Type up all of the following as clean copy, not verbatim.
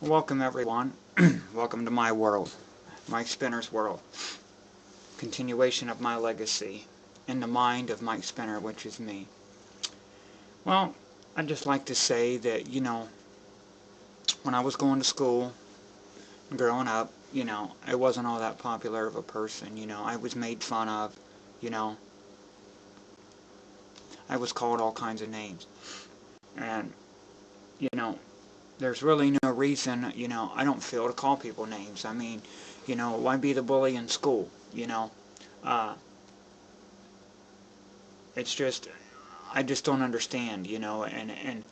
Welcome everyone. Welcome to my world, Mike Spinner's world. Continuation of my legacy in the mind of Mike Spinner, which is me. Well, I'd just like to say that, when I was going to school, growing up, I wasn't all that popular of a person, I was made fun of, I was called all kinds of names. And, there's really no reason, I don't feel to call people names. I mean, why be the bully in school, it's just, I just don't understand, and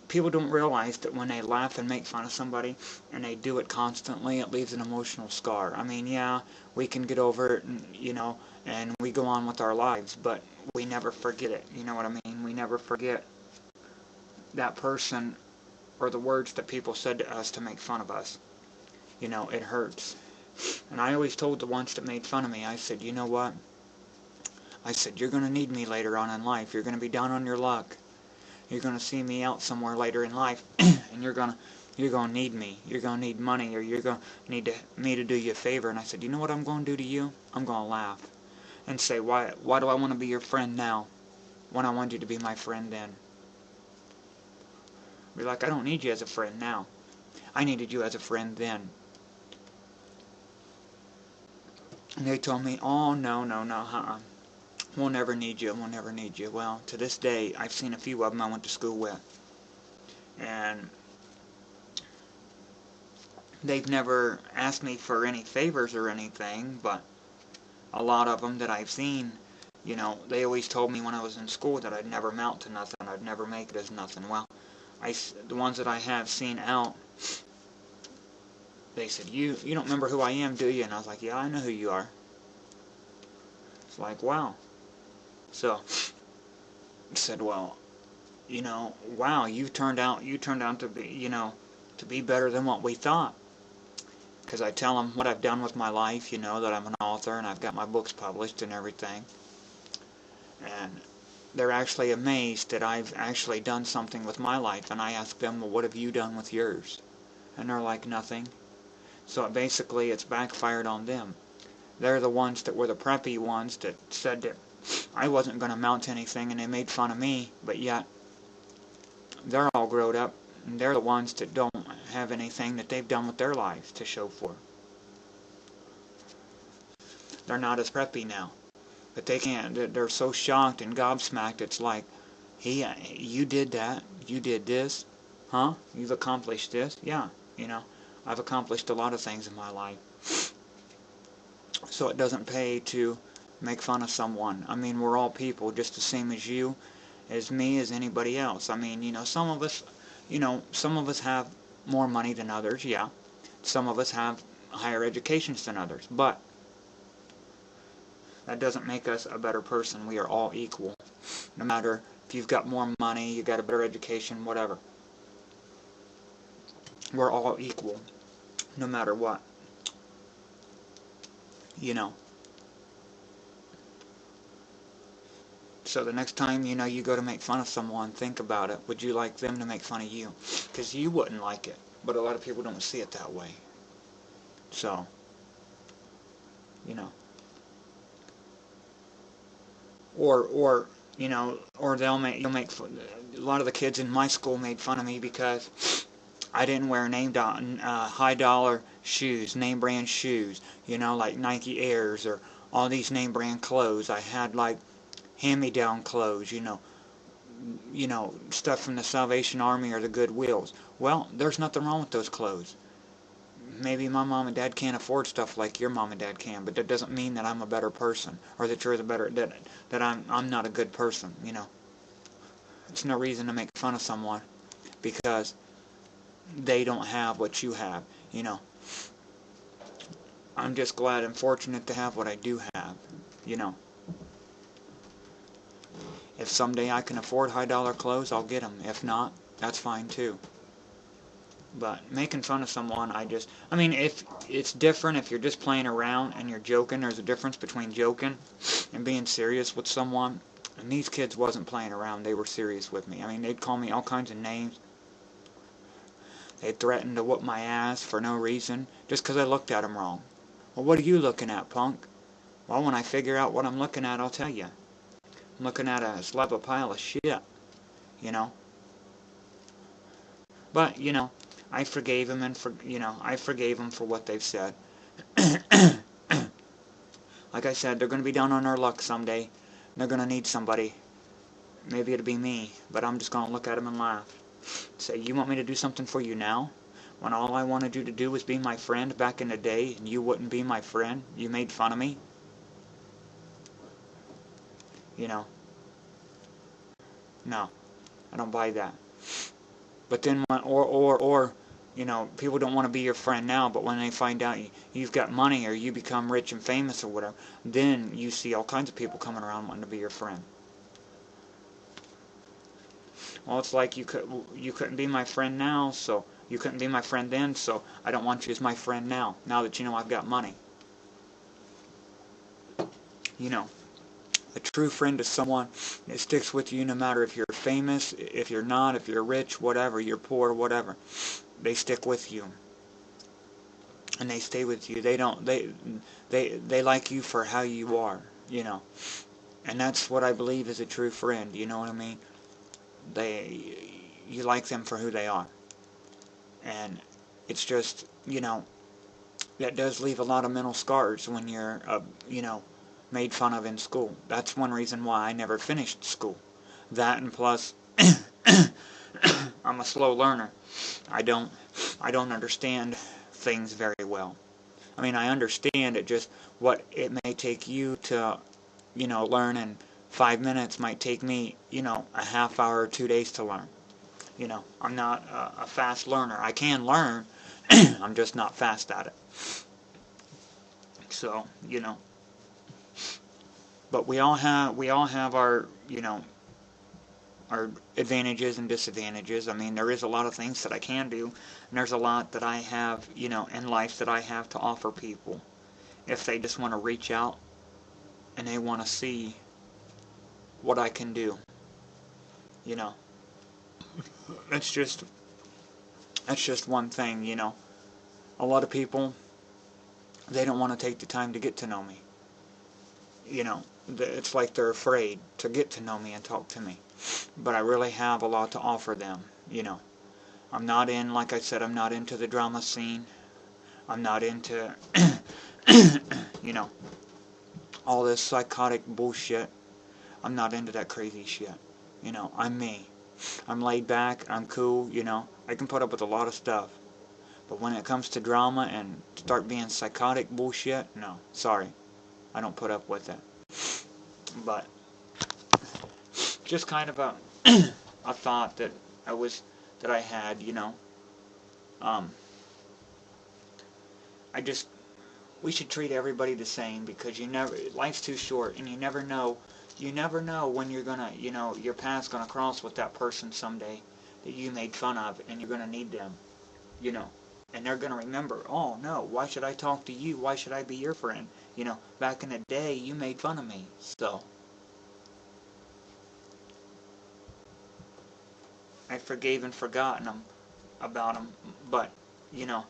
people don't realize that when they laugh and make fun of somebody, and they do it constantly, it leaves an emotional scar. I mean, yeah, we can get over it, and we go on with our lives, but we never forget it, you know what I mean? We never forget that person or the words that people said to us to make fun of us. It hurts. And I always told the ones that made fun of me, I said, you know what? I said, you're going to need me later on in life. You're going to be down on your luck. You're going to see me out somewhere later in life, and you're going to need me. You're going to need money, or you're going to need me to do you a favor. And I said, you know what I'm going to do to you? I'm going to laugh and say, why do I want to be your friend now when I wanted you to be my friend then? Be like, I don't need you as a friend now. I needed you as a friend then. And they told me, oh, no, we'll never need you, we'll never need you. Well, to this day, I've seen a few of them I went to school with. And they've never asked me for any favors or anything, but a lot of them that I've seen, they always told me when I was in school that I'd never amount to nothing, I'd never make it as nothing. Well, the ones that I have seen out, they said, you don't remember who I am, do you? And I was like, yeah, I know who you are. It's like, wow. So, I said, well, wow, you turned out to be, to be better than what we thought. Because I tell them what I've done with my life, that I'm an author and I've got my books published and everything. And they're actually amazed that I've actually done something with my life. And I ask them, well, what have you done with yours? And they're like, nothing. So basically it's backfired on them. They're the ones that were the preppy ones that said that I wasn't going to amount to anything, and they made fun of me, but yet they're all grown up, and they're the ones that don't have anything that they've done with their lives to show for. They're not as preppy now. But they can't, they're so shocked and gobsmacked, it's like, hey, you did that, you did this, huh? You've accomplished this? Yeah, I've accomplished a lot of things in my life. So it doesn't pay to make fun of someone. I mean, we're all people, just the same as you, as me, as anybody else. I mean, some of us have more money than others, yeah. Some of us have higher educations than others, but that doesn't make us a better person. We are all equal. No matter if you've got more money, you got a better education, whatever. We're all equal, no matter what. So the next time, you go to make fun of someone, think about it. Would you like them to make fun of you? Because you wouldn't like it. But a lot of people don't see it that way. So, or you'll make a lot of the kids in my school made fun of me because I didn't wear high dollar shoes, name brand shoes, like Nike Airs or all these name brand clothes. I had like hand-me-down clothes, stuff from the Salvation Army or the Goodwills. Well, there's nothing wrong with those clothes. Maybe my mom and dad can't afford stuff like your mom and dad can, but that doesn't mean that I'm a better person, or that you're that I'm not a good person, It's no reason to make fun of someone because they don't have what you have, I'm just glad and fortunate to have what I do have, If someday I can afford high dollar clothes, I'll get them. If not, that's fine too. But making fun of someone, I mean, if it's different if you're just playing around and you're joking. There's a difference between joking and being serious with someone. And these kids wasn't playing around. They were serious with me. I mean, they'd call me all kinds of names. They threatened to whoop my ass for no reason, just 'cause I looked at them wrong. Well, what are you looking at, punk? Well, when I figure out what I'm looking at, I'll tell you. I'm looking at a slab of pile of shit, you know. But, you know, I forgave them, and I forgave them for what they've said. Like I said, they're going to be down on their luck someday. They're going to need somebody. Maybe it'll be me, but I'm just going to look at them and laugh. Say, you want me to do something for you now? When all I wanted you to do was be my friend back in the day, and you wouldn't be my friend? You made fun of me? You know. No, I don't buy that. But then, you know, people don't want to be your friend now, but when they find out you've got money or you become rich and famous or whatever, then you see all kinds of people coming around wanting to be your friend. Well, it's like you couldn't be my friend now, so you couldn't be my friend then, so I don't want you as my friend now that you know I've got money. You know, a true friend is someone that sticks with you no matter if you're famous, if you're not, if you're rich, whatever, you're poor, whatever. They stick with you. And they stay with you. They like you for how you are, you know. And that's what I believe is a true friend, you know what I mean? You like them for who they are. And it's just, you know, that does leave a lot of mental scars when you're, you know, made fun of in school. That's one reason why I never finished school. That, and plus, I'm a slow learner. I don't understand things very well. I mean, I understand it, just what it may take you to, you know, learn in 5 minutes might take me, you know, a half hour or 2 days to learn. You know, I'm not a fast learner. I can learn, I'm just not fast at it. So, you know, but we all have our, you know, our advantages and disadvantages. I mean, there is a lot of things that I can do, and there's a lot that I have, you know, in life that I have to offer people. If they just want to reach out and they want to see what I can do, you know. That's just one thing, you know. A lot of people, they don't want to take the time to get to know me. You know, it's like they're afraid to get to know me and talk to me. But I really have a lot to offer them, you know. I'm not in, like I said, I'm not into the drama scene. I'm not into, you know, all this psychotic bullshit. I'm not into that crazy shit. You know, I'm me. I'm laid back, I'm cool, you know. I can put up with a lot of stuff. But when it comes to drama and start being psychotic bullshit, no, sorry. I don't put up with it. But just kind of a a thought that I had, you know. We should treat everybody the same, because life's too short, and you never know when you're gonna, you know, your path's gonna cross with that person someday that you made fun of, and you're gonna need them, you know. And they're gonna remember, oh no, why should I talk to you? Why should I be your friend? You know, back in the day, you made fun of me, so I forgave and forgotten about them, but, you know,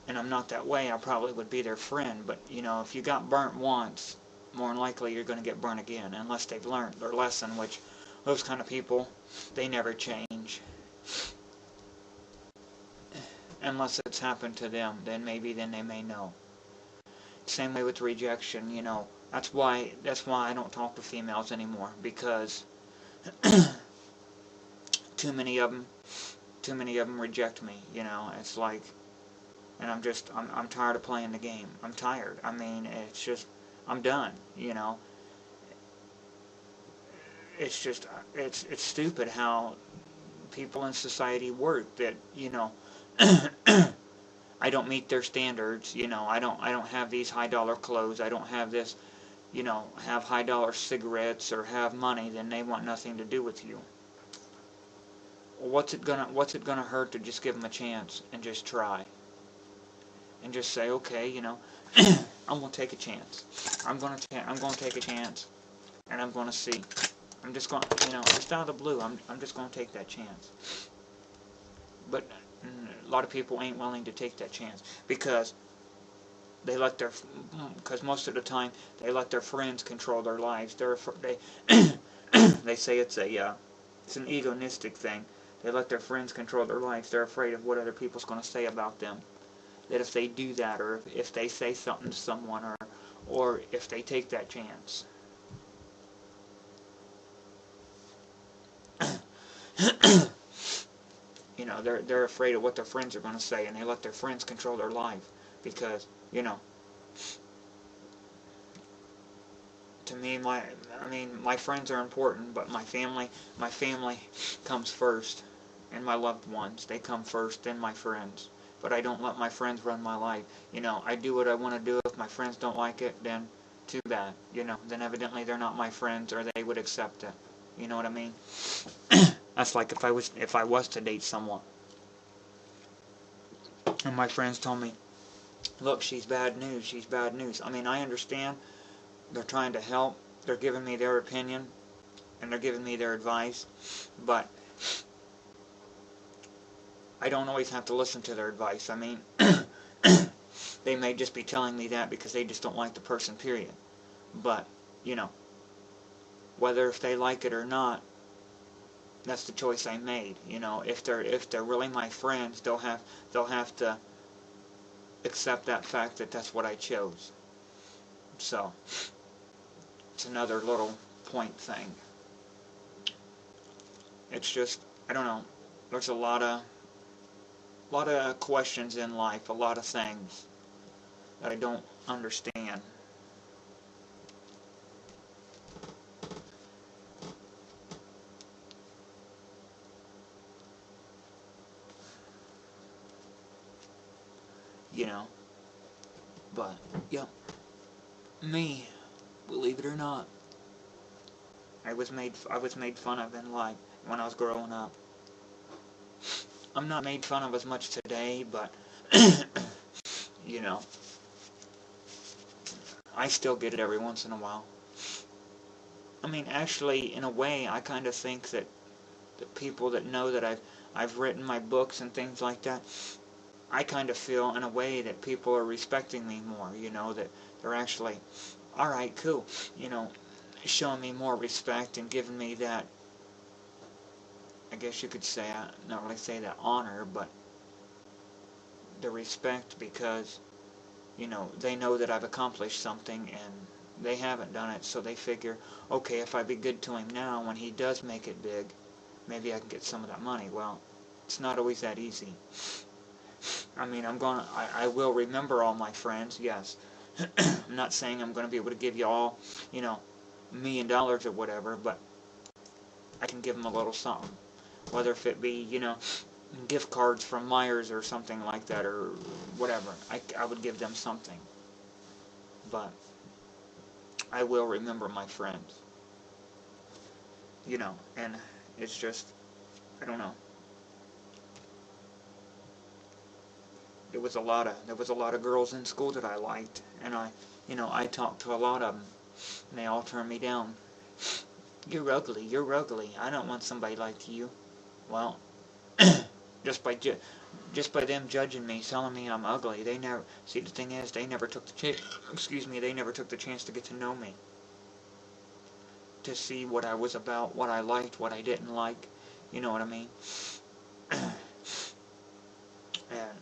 and I'm not that way. I probably would be their friend, but, you know, if you got burnt once, more than likely you're going to get burnt again, unless they've learned their lesson, which those kind of people, they never change. Unless it's happened to them, then they may know. Same way with rejection, you know. That's why I don't talk to females anymore, because too many of them reject me, you know. It's like, and I'm tired of playing the game. I'm tired. I mean, it's just, I'm done, you know. It's just, it's stupid how people in society work, that, you know, I don't meet their standards, you know. I don't have these high dollar clothes. I don't have this, you know, have high dollar cigarettes or have money, then they want nothing to do with you. Well, what's it gonna hurt to just give them a chance and just try? And just say, okay, you know, I'm gonna take a chance. I'm gonna take a chance, and I'm gonna see. I'm just gonna, you know, just out of the blue, I'm just gonna take that chance. But a lot of people ain't willing to take that chance because because most of the time they let their friends control their lives. They they say it's an egoistic thing. They let their friends control their lives. They're afraid of what other people's going to say about them. That if they do that, or if they say something to someone, or if they take that chance. You know, they're afraid of what their friends are going to say, and they let their friends control their life because, you know, to me, my friends are important, but my family comes first, and my loved ones, they come first, then my friends. But I don't let my friends run my life. You know, I do what I want to do. If my friends don't like it, then too bad. You know, then evidently they're not my friends, or they would accept it. You know what I mean? That's like if I was to date someone, and my friends told me, "Look, she's bad news. She's bad news." I mean, I understand. They're trying to help. They're giving me their opinion, and they're giving me their advice, but I don't always have to listen to their advice. I mean, they may just be telling me that because they just don't like the person, period. But, you know, whether if they like it or not, that's the choice I made. You know, if they're really my friends, they'll have to accept that fact that that's what I chose. So, it's another little point thing. It's just, I don't know, there's a lot of questions in life, a lot of things that I don't understand. You know, but, yep, me, believe it or not, I was made fun of in life when I was growing up. I'm not made fun of as much today, but, you know, I still get it every once in a while. I mean, actually, in a way, I kind of think that the people that know that I've written my books and things like that, I kind of feel in a way that people are respecting me more, you know, that they're actually, alright, cool, you know, showing me more respect and giving me that, I guess you could say, not really say that honor, but the respect because, you know, they know that I've accomplished something and they haven't done it, so they figure, okay, if I be good to him now, when he does make it big, maybe I can get some of that money. Well, it's not always that easy. I mean, I will remember all my friends, yes. I'm not saying I'm going to be able to give you all, you know, $1 million or whatever, but I can give them a little something. Whether if it be, you know, gift cards from Myers or something like that, or whatever. I would give them something. But I will remember my friends. You know, and it's just, I don't know. There was a lot of girls in school that I liked, and I talked to a lot of them, and they all turned me down. You're ugly. You're ugly. I don't want somebody like you. Well, just by them judging me, telling me I'm ugly, they never. See, the thing is, they never took the chance. Excuse me. They never took the chance to get to know me, to see what I was about, what I liked, what I didn't like. You know what I mean? And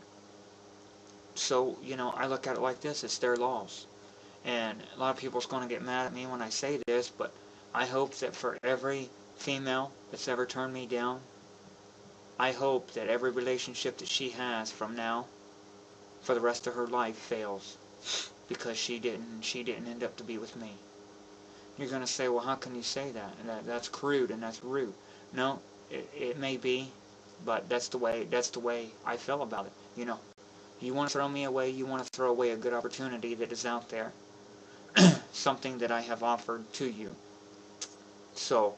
so, you know, I look at it like this: it's their loss. And a lot of people's going to get mad at me when I say this, but I hope that for every female that's ever turned me down, I hope that every relationship that she has from now, for the rest of her life, fails. Because she didn't end up to be with me. You're going to say, well, how can you say that? And that's crude and that's rude. No, it may be, but that's the way I feel about it. You know, you want to throw me away, you want to throw away a good opportunity that is out there. Something that I have offered to you. So,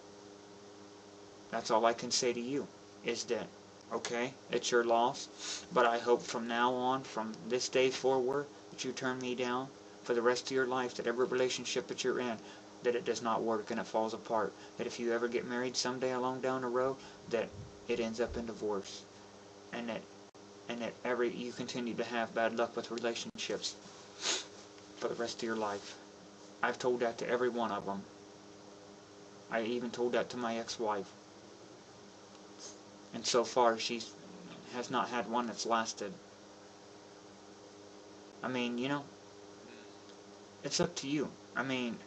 that's all I can say to you, is that, okay, it's your loss, but I hope from now on, from this day forward, that you turn me down for the rest of your life, that every relationship that you're in, that it does not work and it falls apart, that if you ever get married someday along down the road, that it ends up in divorce. and that you continue to have bad luck with relationships for the rest of your life. I've told that to every one of them. I even told that to my ex-wife. And so far, she has not had one that's lasted. I mean, you know, it's up to you. I mean,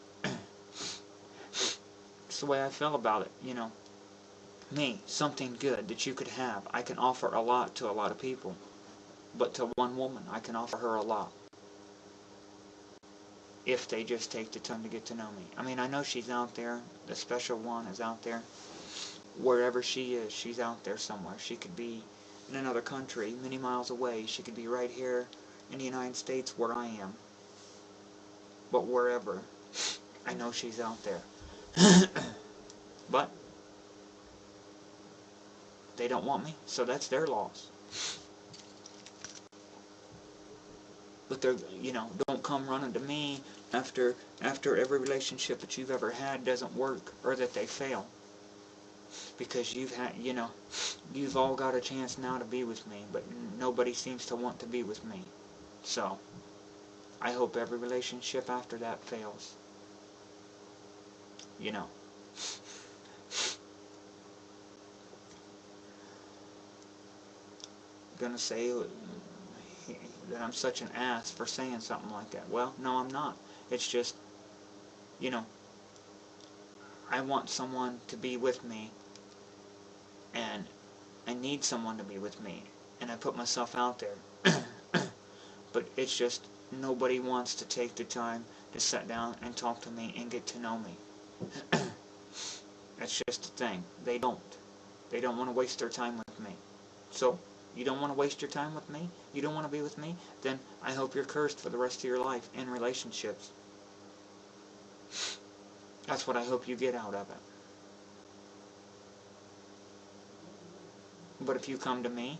it's the way I feel about it, you know. Me, something good that you could have. I can offer a lot to a lot of people. But to one woman, I can offer her a lot. If they just take the time to get to know me. I mean, I know she's out there. The special one is out there. Wherever she is, she's out there somewhere. She could be in another country, many miles away. She could be right here in the United States where I am. But wherever, I know she's out there. But they don't want me, so that's their loss. But they're, you know, don't come running to me after every relationship that you've ever had doesn't work or that they fail. Because you've had, you know, you've all got a chance now to be with me, but nobody seems to want to be with me. So, I hope every relationship after that fails. You know. Gonna say that I'm such an ass for saying something like that. Well, no, I'm not. It's just, you know, I want someone to be with me, and I need someone to be with me, and I put myself out there. But it's just, nobody wants to take the time to sit down and talk to me and get to know me. That's just the thing. They don't. They don't want to waste their time with me. So, you don't want to waste your time with me? You don't want to be with me? Then I hope you're cursed for the rest of your life in relationships. That's what I hope you get out of it. But if you come to me,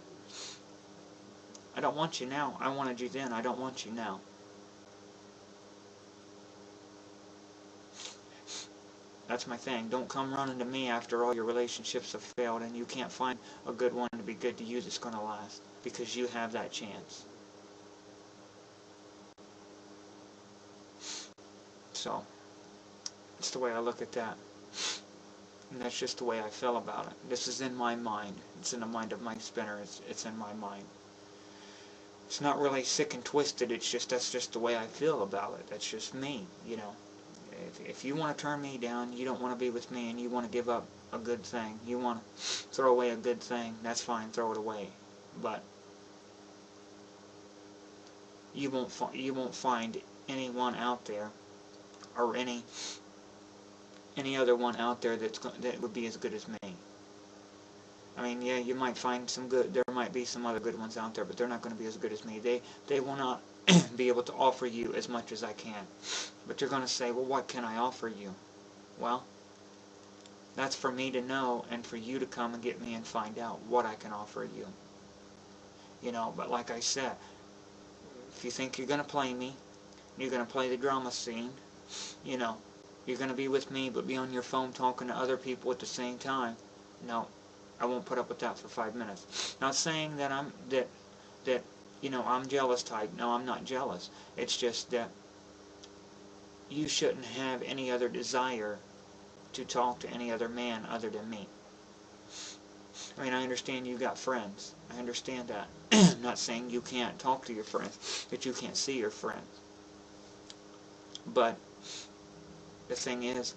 I don't want you now. I wanted you then. I don't want you now. That's my thing. Don't come running to me after all your relationships have failed and you can't find a good one to be good to you that's going to last. Because you have that chance. So, that's the way I look at that. And that's just the way I feel about it. This is in my mind. It's in the mind of Mike Spinner. It's in my mind. It's not really sick and twisted. It's just, that's just the way I feel about it. That's just me, you know. If you want to turn me down, you don't want to be with me, and you want to give up a good thing, you want to throw away a good thing, that's fine, throw it away. But you won't find anyone out there, or any other one out there that would be as good as me. I mean, yeah, you might find some good. There might be some other good ones out there, but they're not going to be as good as me. They will not be able to offer you as much as I can. But you're going to say, well, what can I offer you? Well, that's for me to know and for you to come and get me and find out what I can offer you. You know, but like I said, if you think you're going to play me, you're going to play the drama scene, you know, you're going to be with me but be on your phone talking to other people at the same time. No, I won't put up with that for 5 minutes. Not saying that you know, I'm jealous type. No, I'm not jealous. It's just that you shouldn't have any other desire to talk to any other man other than me. I mean, I understand you got friends. I understand that. I'm not saying you can't talk to your friends, that you can't see your friends. But the thing is,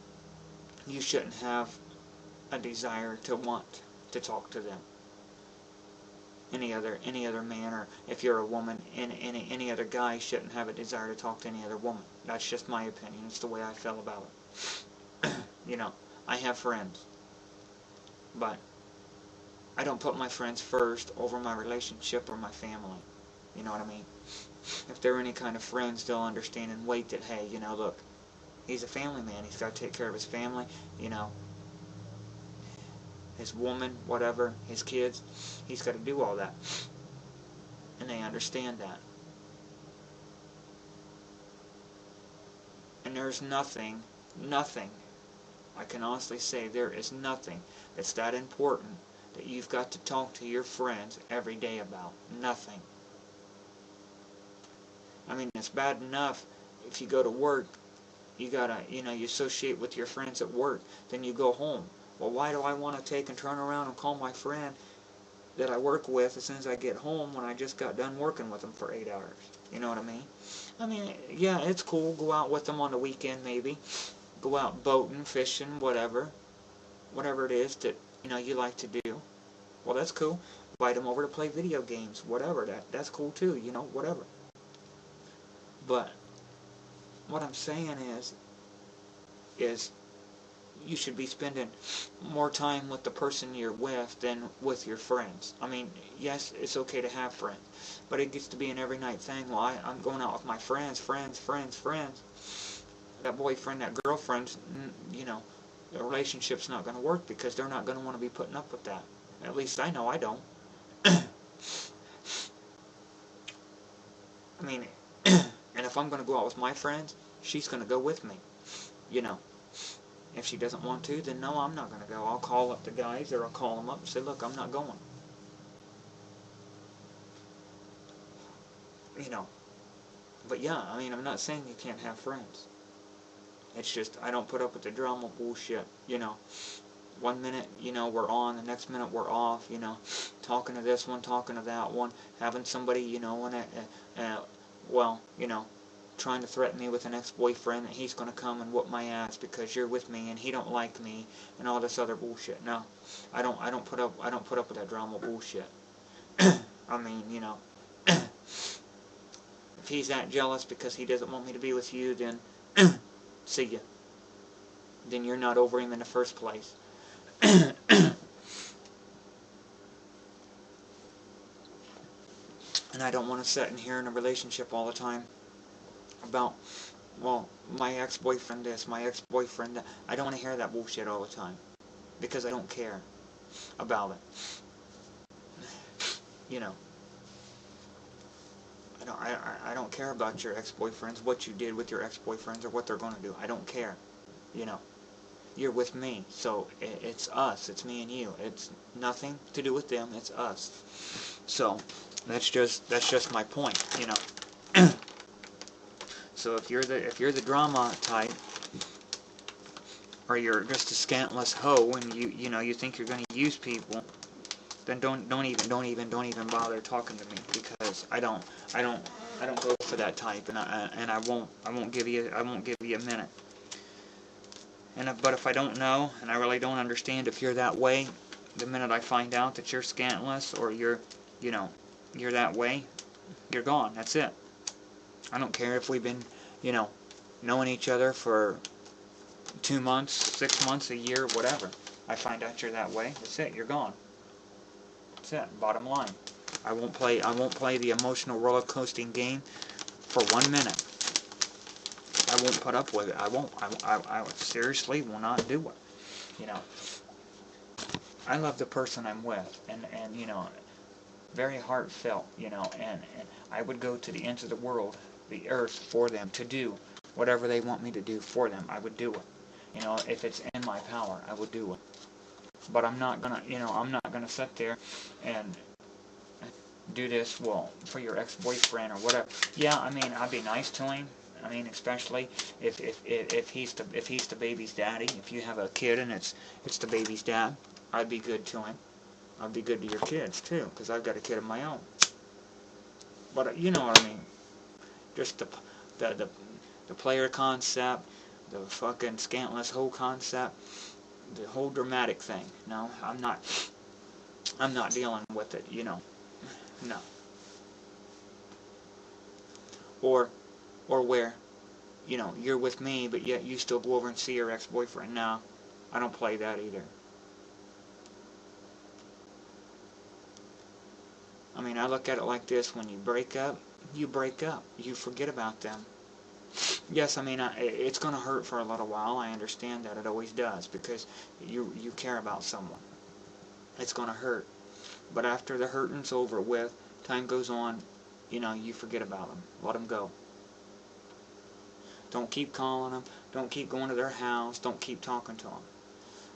you shouldn't have a desire to want to talk to them. Any other man, or if you're a woman, any other guy shouldn't have a desire to talk to any other woman. That's just my opinion. It's the way I feel about it. You know, I have friends, but I don't put my friends first over my relationship or my family. You know what I mean? If they're any kind of friends, they'll understand and wait that, hey, you know, look, he's a family man. He's got to take care of his family, you know, his woman, whatever, his kids. He's got to do all that. And they understand that. And there's nothing, I can honestly say there is nothing that's that important that you've got to talk to your friends every day about. Nothing. I mean, it's bad enough if you go to work, you gotta, you associate with your friends at work, then you go home. Well, why do I want to take and turn around and call my friend that I work with as soon as I get home when I just got done working with them for 8 hours? You know what I mean? I mean, yeah, it's cool. Go out with them on the weekend, maybe. Go out boating, fishing, whatever it is that, you like to do. Well, that's cool. Invite them over to play video games, whatever. That's cool too, whatever. But what I'm saying is you should be spending more time with the person you're with than with your friends. I mean, yes, it's okay to have friends, but it gets to be an every night thing. Well, I'm going out with my friends. That boyfriend, that girlfriend, the relationship's not going to work because they're not going to want to be putting up with that. At least I know I don't. I mean, and if I'm going to go out with my friends, she's going to go with me. If she doesn't want to, then no, I'm not going to go. I'll call up the guys, or I'll call them up and say, look, I'm not going. But yeah, I mean, I'm not saying you can't have friends. It's just, I don't put up with the drama bullshit, 1 minute, we're on, the next minute we're off, talking to this one, talking to that one, having somebody, trying to threaten me with an ex-boyfriend that he's going to come and whoop my ass because you're with me and he don't like me and all this other bullshit. No, I don't put up with that drama bullshit. I mean, if he's that jealous because he doesn't want me to be with you, then see ya. Then you're not over him in the first place. And I don't want to sit in here in a relationship all the time about, well, my ex-boyfriend this, my ex-boyfriend that. I don't want to hear that bullshit all the time because I don't care about it. I don't care about your ex-boyfriends, what you did with your ex-boyfriends, or what they're going to do. I don't care. You're with me, so it's us. It's me and you. It's nothing to do with them. It's us. So that's just my point. So if you're the drama type, or you're just a scantless hoe, and you think you're going to use people, then don't even bother talking to me, because I don't go for that type, and I won't give you a minute. But if I don't know, and I really don't understand if you're that way, the minute I find out that you're scantless, or you're that way, you're gone. That's it. I don't care if we've been, knowing each other for 2 months, 6 months, a year, whatever. I find out you're that way. That's it. You're gone. That's it. Bottom line. I won't play the emotional roller coasting game for 1 minute. I won't put up with it. I won't. I seriously will not do it. I love the person I'm with, and very heartfelt, and I would go to the ends of the world, the earth, for them, to do whatever they want me to do for them. I would do it. If it's in my power, I would do it. But I'm not gonna, sit there and do this, well, for your ex-boyfriend or whatever. Yeah, I mean, I'd be nice to him. I mean, especially if he's the baby's daddy. If you have a kid and it's the baby's dad, I'd be good to him. I'd be good to your kids too, because I've got a kid of my own. But you know what I mean. Just the player concept, the fucking scantless hoe concept, the whole dramatic thing. No, I'm not dealing with it. No. Or where, you're with me, but yet you still go over and see your ex-boyfriend. No, I don't play that either. I mean, I look at it like this: when you break up, you break up. You forget about them. Yes, I mean, it's going to hurt for a little while. I understand that. It always does, because you care about someone. It's going to hurt. But after the hurting's over with, time goes on, you forget about them. Let them go. Don't keep calling them. Don't keep going to their house. Don't keep talking to them.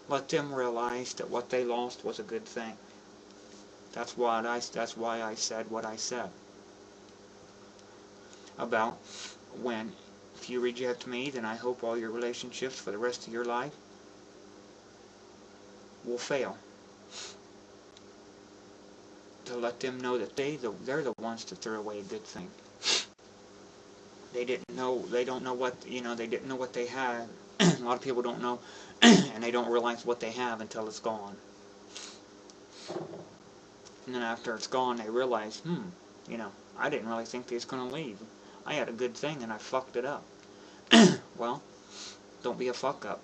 Let them realize that what they lost was a good thing. That's why I said what I said about when, if you reject me, then I hope all your relationships for the rest of your life will fail. To let them know that they're the ones that threw away a good thing. They don't know what, they didn't know what they had. A lot of people don't know, and they don't realize what they have until it's gone. And then after it's gone, they realize, I didn't really think they was going to leave. I had a good thing, and I fucked it up. Well, don't be a fuck up.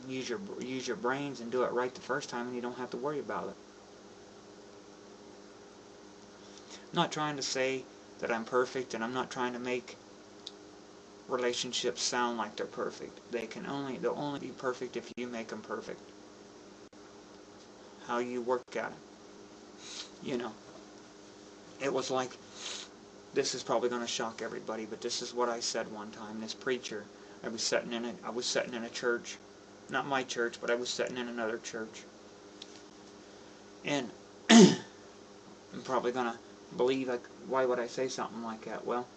Use your brains and do it right the first time, and you don't have to worry about it. I'm not trying to say that I'm perfect, and I'm not trying to make relationships sound like they're perfect. They'll only be perfect if you make them perfect. How you work at it. It was like, this is probably going to shock everybody, but this is what I said one time. This preacher, I was sitting in a church, not my church, but I was sitting in another church, and I'm probably going to believe, like, why would I say something like that? Well,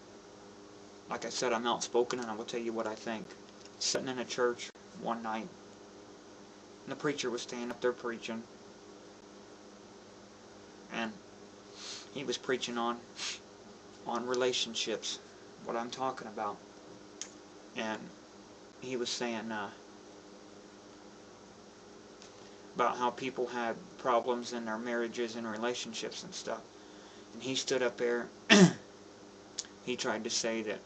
like I said, I'm outspoken, and I will tell you what I think. Sitting in a church one night, and the preacher was standing up there preaching, and he was preaching on relationships, what I'm talking about. And he was saying about how people had problems in their marriages and relationships and stuff. And he stood up there, he tried to say that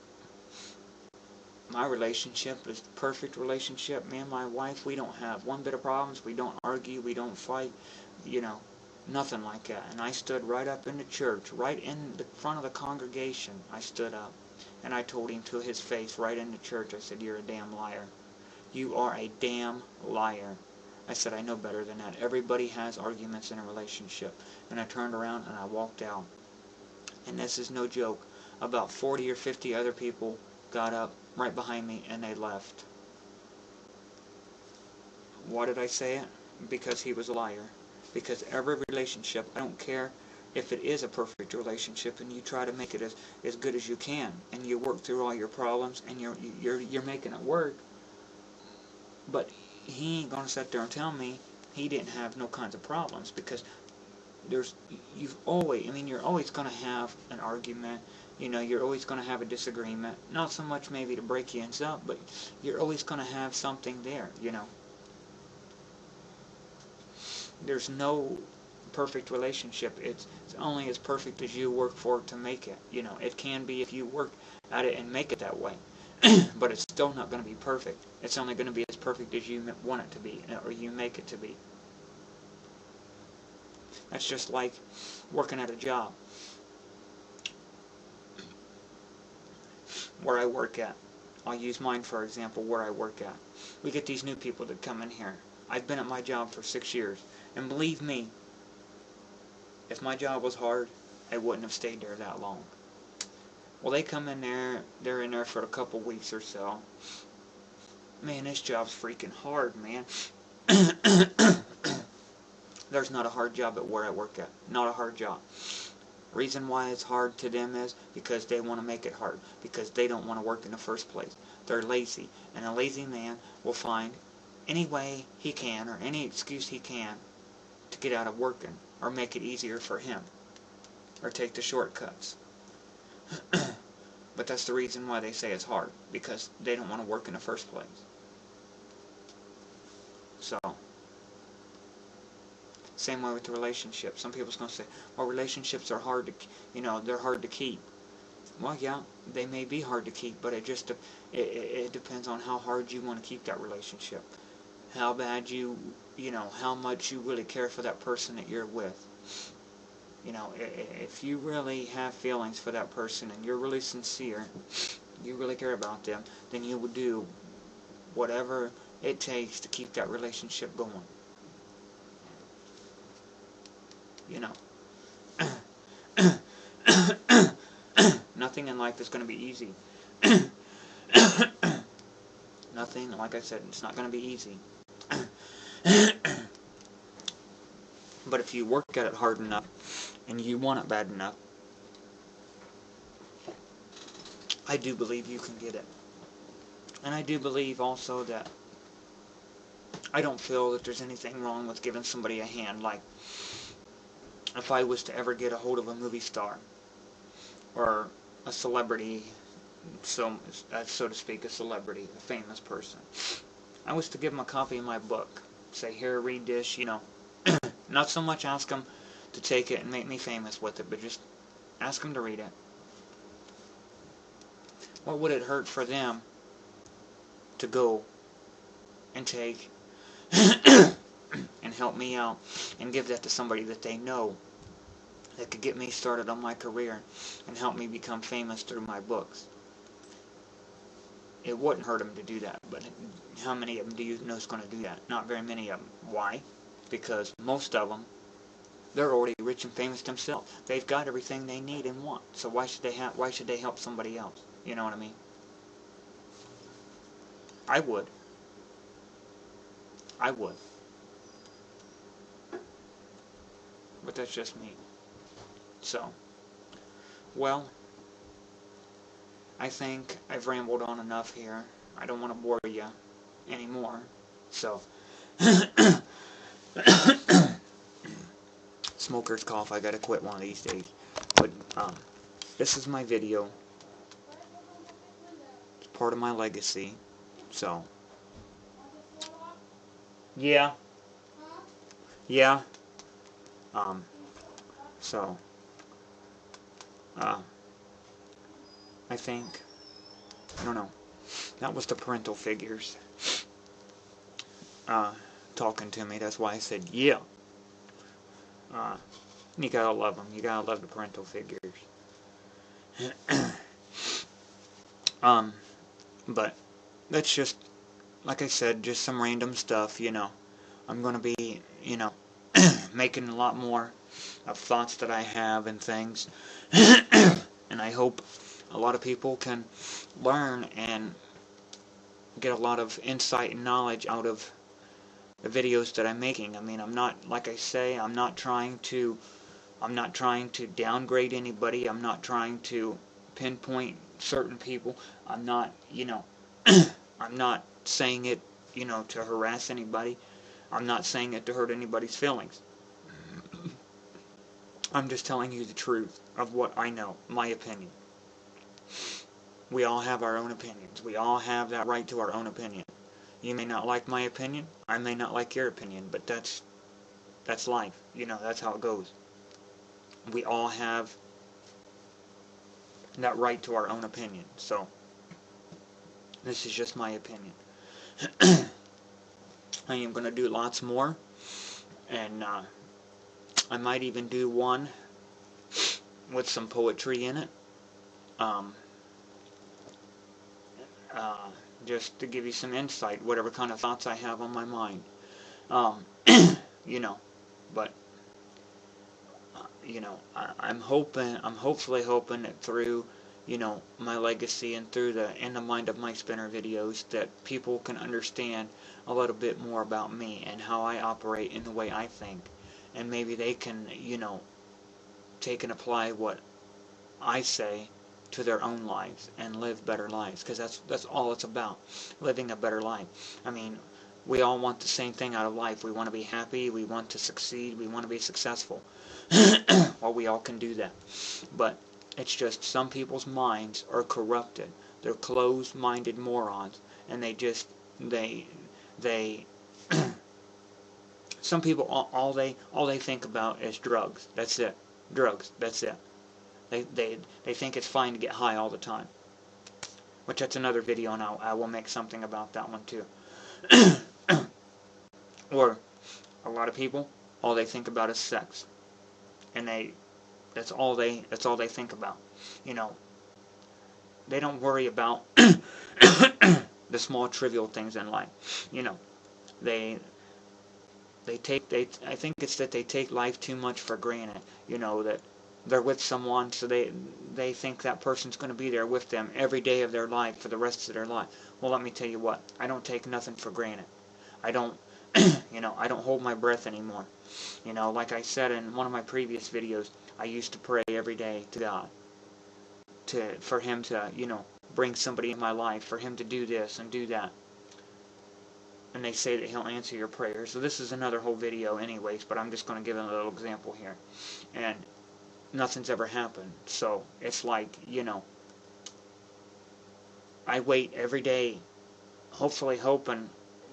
my relationship is the perfect relationship. Me and my wife, we don't have one bit of problems, we don't argue, we don't fight, nothing like that. And I stood right up in the church, right in the front of the congregation. I stood up, and I told him to his face, right in the church, I said, "You're a damn liar. You are a damn liar." I said, "I know better than that. Everybody has arguments in a relationship." And I turned around and I walked out. And this is no joke. About 40 or 50 other people got up right behind me and they left. Why did I say it? Because he was a liar. Because every relationship, I don't care if it is a perfect relationship, and you try to make it as good as you can, and you work through all your problems, and you're making it work, but he ain't gonna sit there and tell me he didn't have no kinds of problems, because you're always gonna have an argument, you're always gonna have a disagreement, not so much maybe to break you up, but you're always gonna have something there, There's no perfect relationship. It's only as perfect as you work for it to make it. It can be if you work at it and make it that way. But it's still not going to be perfect. It's only going to be as perfect as you want it to be, or you make it to be. That's just like working at a job. Where I work at. I'll use mine for example, where I work at. We get these new people that come in here. I've been at my job for 6 years. And believe me, if my job was hard, I wouldn't have stayed there that long. Well, they come in there, they're in there for a couple weeks or so. Man, this job's freaking hard, man. There's not a hard job at where I work at. Not a hard job. Reason why it's hard to them is because they want to make it hard. Because they don't want to work in the first place. They're lazy. And a lazy man will find any way he can, or any excuse he can, to get out of working, or make it easier for him, or take the shortcuts. But that's the reason why they say it's hard, because they don't want to work in the first place. So, same way with the relationships. Some people's going to say, well, relationships are hard to, they're hard to keep. Well, yeah, they may be hard to keep, but it depends on how hard you want to keep that relationship. How bad how much you really care for that person that you're with. If you really have feelings for that person and you're really sincere, you really care about them, then you will do whatever it takes to keep that relationship going. Nothing in life is going to be easy. Nothing, like I said, it's not going to be easy. But if you work at it hard enough, and you want it bad enough, I do believe you can get it. And I do believe also that I don't feel that there's anything wrong with giving somebody a hand. Like, if I was to ever get a hold of a movie star, or a celebrity, so to speak, a celebrity, a famous person, I was to give them a copy of my book, say, here, read this, you know, not so much ask them to take it and make me famous with it, but just ask them to read it. What would it hurt for them to go and take and help me out and give that to somebody that they know that could get me started on my career and help me become famous through my books? It wouldn't hurt them to do that, but how many of them do you know is going to do that? Not very many of them. Why? Because most of them, they're already rich and famous themselves. They've got everything they need and want. So why should they help somebody else? You know what I mean? I would. But that's just me. So, well, I think I've rambled on enough here. I don't want to bore you anymore. So, smoker's cough. I gotta quit one of these days. But this is my video. It's part of my legacy. So, yeah. So, I think, I don't know, that was the Parental Figures talking to me. That's why I said, yeah. You gotta love them. You gotta love the Parental Figures. But that's just, like I said, just some random stuff, you know. I'm gonna be, you know, making a lot more of thoughts that I have and things. And I hope a lot of people can learn and get a lot of insight and knowledge out of the videos that I'm making. I mean, I'm not, like I say, I'm not trying to downgrade anybody. I'm not trying to pinpoint certain people. I'm not, you know, I'm not saying it, you know, to harass anybody. I'm not saying it to hurt anybody's feelings. I'm just telling you the truth of what I know, my opinion. We all have our own opinions. We all have that right to our own opinion. You may not like my opinion. I may not like your opinion, but that's life. You know, that's how it goes. We all have that right to our own opinion. So, this is just my opinion. I am going to do lots more, and I might even do one with some poetry in it, just to give you some insight, whatever kind of thoughts I have on my mind, you know, but, you know, I'm hopefully hoping that through, you know, my legacy and through the In the Mind of Mike Spinner videos, that people can understand a little bit more about me and how I operate and the way I think. And maybe they can, you know, take and apply what I say to their own lives and live better lives. Because that's all it's about, living a better life. I mean, we all want the same thing out of life. We want to be happy, we want to succeed, we want to be successful. Well, we all can do that. But it's just some people's minds are corrupted. They're closed-minded morons, and they some people, all they think about is drugs. That's it. Drugs. That's it. They think it's fine to get high all the time. Which, that's another video, and I will make something about that one too. Or a lot of people, all they think about is sex, and that's all they think about. You know, they don't worry about the small trivial things in life. You know, I think it's that they take life too much for granted. You know, that they're with someone, so they think that person's going to be there with them every day of their life for the rest of their life. Well, let me tell you what, I don't take nothing for granted. I don't You know, I don't hold my breath anymore. You know, like I said in one of my previous videos, I used to pray every day to God, for Him to, you know, bring somebody in my life, for Him to do this and do that. And they say that He'll answer your prayers. So this is another whole video anyways, but I'm just going to give a little example here. And nothing's ever happened. So it's like, you know, I wait every day, hopefully hoping,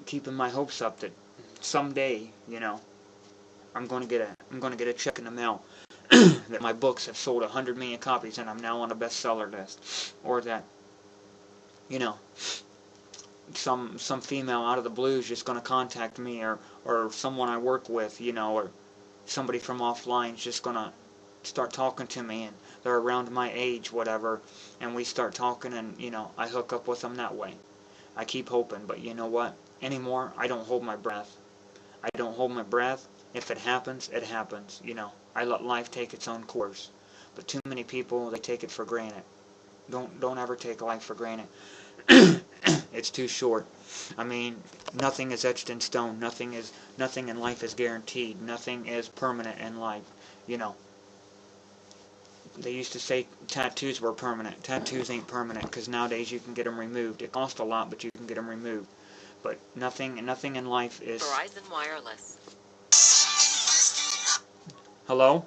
keeping my hopes up that someday, you know, I'm going to get a check in the mail that my books have sold 100 million copies and I'm now on a bestseller list, or that, you know, some female out of the blue is just going to contact me, or someone I work with, you know, or somebody from offline is just going to start talking to me, and they're around my age, whatever, and we start talking, and, you know, I hook up with them that way. I keep hoping, but you know what? Anymore, I don't hold my breath. I don't hold my breath. If it happens, it happens, you know. I let life take its own course. But too many people, they take it for granted. Don't ever take life for granted. It's too short. I mean, nothing is etched in stone. Nothing in life is guaranteed. Nothing is permanent in life. You know, they used to say tattoos were permanent. Tattoos ain't permanent, because nowadays you can get them removed. It costs a lot, but you can get them removed. But nothing in life is... Verizon Wireless. Hello?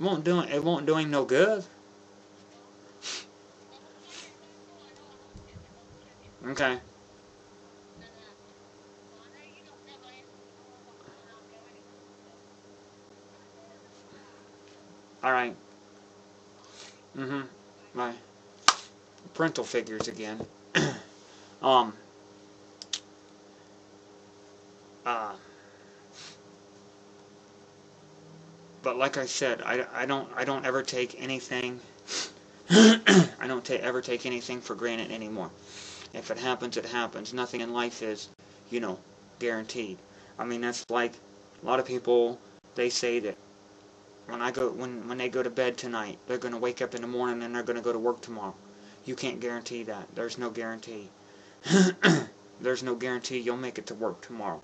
It won't do him no good. Okay. Alright. Mm-hmm. Bye. Parental figures again. um, uh, but like I said, I don't ever take anything, I don't ever take anything for granted anymore. If it happens, it happens. Nothing in life is, you know, guaranteed. I mean, that's like, a lot of people, they say that when they go to bed tonight, they're going to wake up in the morning and they're going to go to work tomorrow. You can't guarantee that. There's no guarantee. There's no guarantee you'll make it to work tomorrow.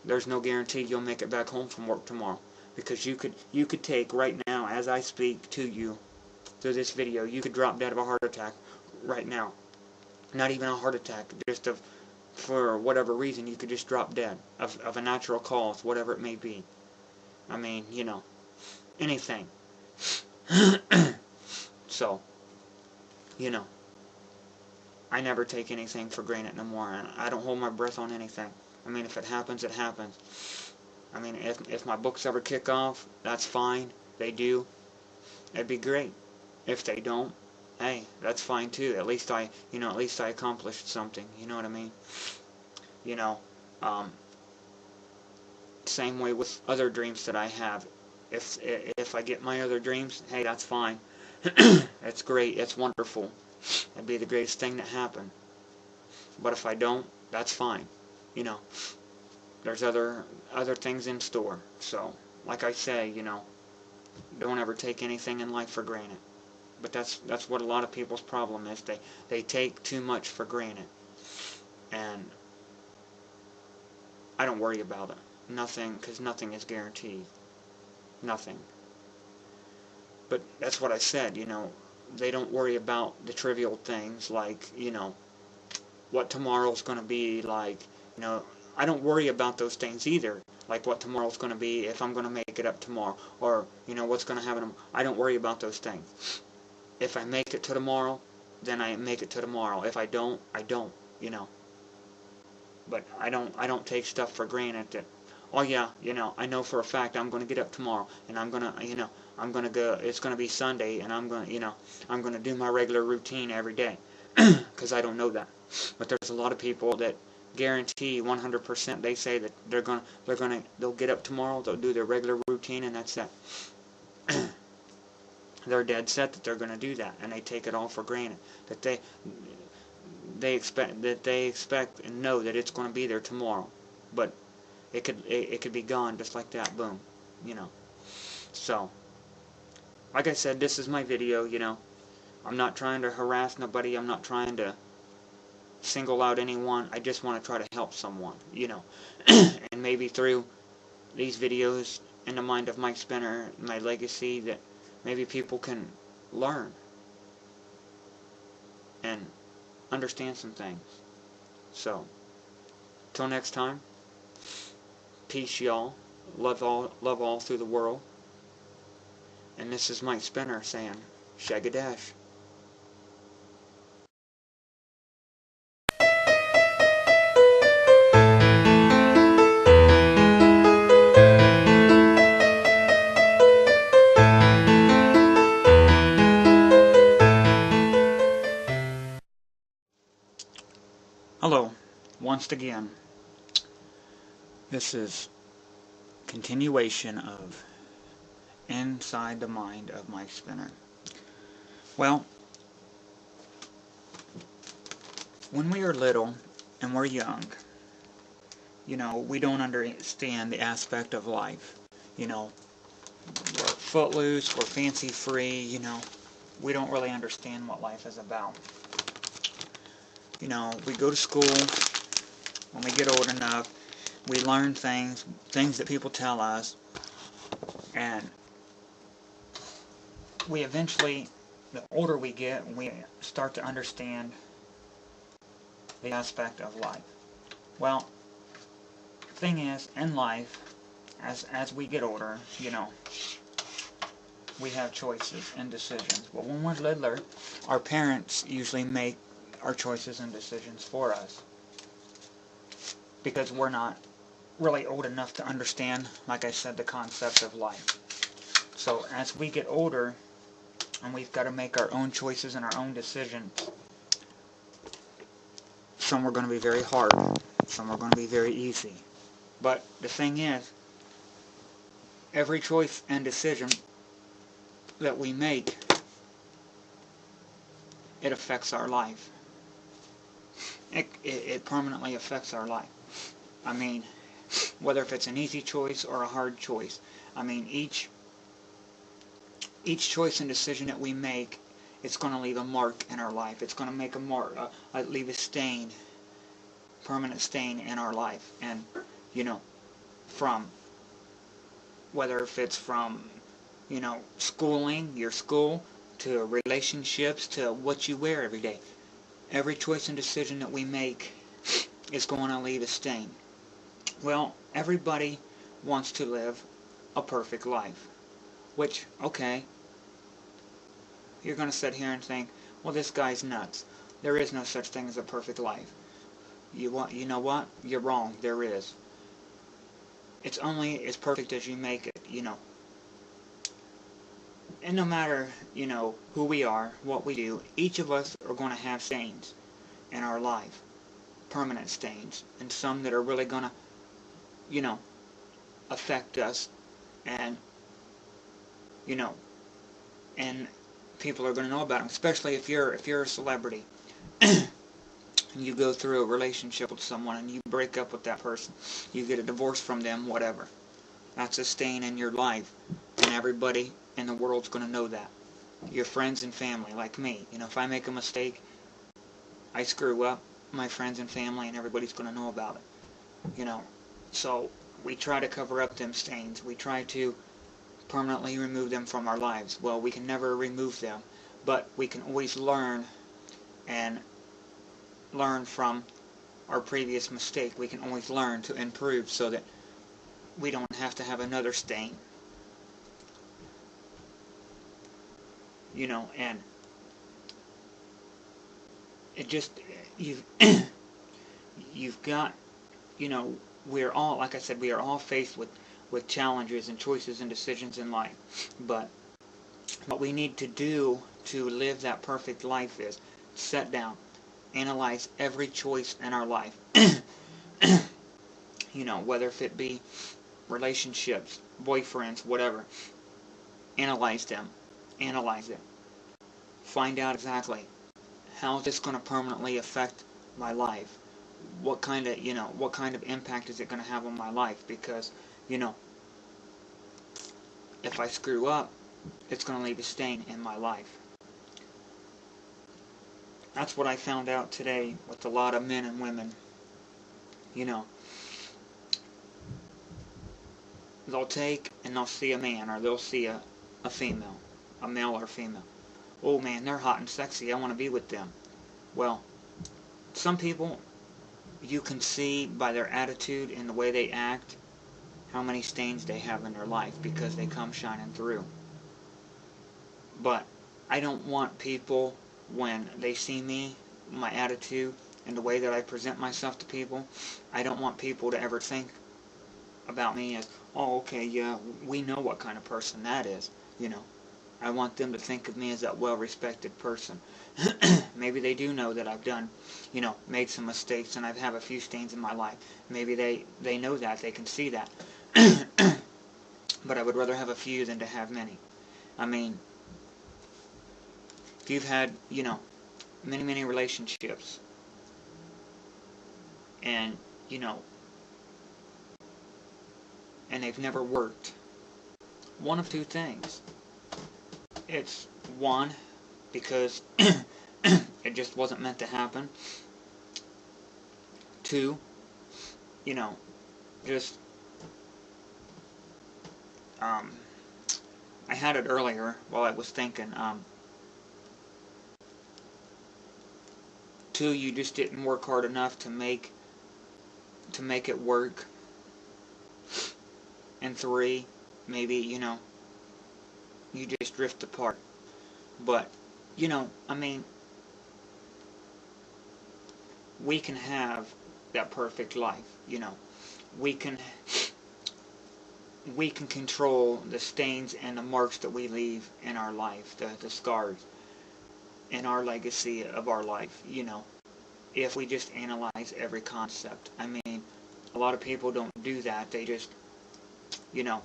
There's no guarantee you'll make it back home from work tomorrow. Because you could take right now, as I speak to you through this video, you could drop dead of a heart attack right now. Not even a heart attack, just for whatever reason, you could just drop dead of a natural cause, whatever it may be. I mean, you know, anything. So, you know, I never take anything for granted no more, and I don't hold my breath on anything. I mean, if it happens, it happens. I mean, if my books ever kick off, that's fine. They do. It'd be great. If they don't, hey, that's fine too. At least I accomplished something. You know what I mean? You know, same way with other dreams that I have. If I get my other dreams, hey, that's fine. It's great. It's wonderful. It'd be the greatest thing that happened. But if I don't, that's fine. You know, there's other things in store. So, like I say, you know, don't ever take anything in life for granted. But that's what a lot of people's problem is. They take too much for granted. And I don't worry about it. Nothing, because nothing is guaranteed. Nothing. But that's what I said, you know, they don't worry about the trivial things like, you know, what tomorrow's going to be like. You know, I don't worry about those things either, like what tomorrow's going to be, if I'm going to make it up tomorrow, or, you know, what's going to happen. I don't worry about those things. If I make it to tomorrow, then I make it to tomorrow. If I don't, I don't, you know. But I don't take stuff for granted that, oh yeah, you know, I know for a fact I'm going to get up tomorrow, and I'm going to, you know, I'm going to go, it's going to be Sunday, and I'm going to, you know, I'm going to do my regular routine every day, because I don't know that. But there's a lot of people that guarantee 100%, they say that they'll get up tomorrow, they'll do their regular routine, and that's it. They're dead set that they're going to do that, and they take it all for granted, that they expect and know that it's going to be there tomorrow, but it could be gone just like that, boom, you know. So like I said, this is my video, you know. I'm not trying to harass nobody. I'm not trying to single out anyone. I just want to try to help someone, you know. And maybe through these videos in the mind of Mike Spinner, my legacy, that maybe people can learn and understand some things. So, till next time, peace, y'all. Love all through the world. And this is Mike Spinner saying, Shagadash. Hello, once again. This is continuation of Inside the Mind of Mike Spinner. Well, when we are little and we're young, you know, we don't understand the aspect of life. You know, we're footloose, we're fancy-free, you know, we don't really understand what life is about. You know, we go to school, when we get old enough, we learn things that people tell us, and we eventually, the older we get, we start to understand the aspect of life. Well, the thing is, in life, as we get older, you know, we have choices and decisions. But when we're littler, our parents usually make our choices and decisions for us, because we're not really old enough to understand, like I said, the concept of life. So as we get older, and we've got to make our own choices and our own decisions, some are going to be very hard, some are going to be very easy. But the thing is, every choice and decision that we make, it affects our life. It permanently affects our life. I mean, whether if it's an easy choice or a hard choice. I mean, each choice and decision that we make, it's going to leave a mark in our life. It's going to make a mark, leave a stain, permanent stain in our life. And, you know, from, whether if it's from, you know, schooling, your school, to relationships, to what you wear every day. Every choice and decision that we make is going to leave a stain. Well, everybody wants to live a perfect life. Which, okay, you're going to sit here and think, well, this guy's nuts. There is no such thing as a perfect life. You know what? You're wrong. There is. It's only as perfect as you make it, you know. And no matter, you know, who we are, what we do, each of us are going to have stains in our life. Permanent stains. And some that are really going to, you know, affect us. And, you know, and people are going to know about them. Especially if you're a celebrity. And you go through a relationship with someone and you break up with that person. You get a divorce from them, whatever. That's a stain in your life. And everybody in the world's going to know that. Your friends and family, like me. You know, if I make a mistake, I screw up, my friends and family and everybody's going to know about it. You know, so we try to cover up them stains. We try to permanently remove them from our lives. Well, we can never remove them, but we can always learn and learn from our previous mistake. We can always learn to improve so that we don't have to have another stain. You know, and it just, you've got, you know, we're all, like I said, we are all faced with challenges and choices and decisions in life. But what we need to do to live that perfect life is sit down, analyze every choice in our life. You know, whether if it be relationships, boyfriends, whatever. Analyze them. Analyze it. Find out exactly how is this going to permanently affect my life. What kind of, you know, what kind of impact is it going to have on my life? Because, you know, if I screw up, it's going to leave a stain in my life. That's what I found out today with a lot of men and women. You know, they'll take and they'll see a man, or they'll see a female, a male or female. Oh man, they're hot and sexy, I want to be with them. Well, some people, you can see by their attitude and the way they act how many stains they have in their life, because they come shining through. But I don't want people, when they see me, my attitude, and the way that I present myself to people, I don't want people to ever think about me as, oh, okay, yeah, we know what kind of person that is, you know. I want them to think of me as that well-respected person. Maybe they do know that I've done, you know, made some mistakes and I've had a few stains in my life. Maybe they know that, they can see that. But I would rather have a few than to have many. I mean, if you've had, you know, many relationships, and, you know, and they've never worked, one of two things. It's one, because it just wasn't meant to happen. Two, you know, just, I had it earlier while I was thinking, two, you just didn't work hard enough to make it work. And three, maybe, you know, you just drift apart. But, you know, I mean, we can have that perfect life, you know. We can control the stains and the marks that we leave in our life, the scars in our legacy of our life, you know, if we just analyze every concept. I mean, a lot of people don't do that. They just, you know,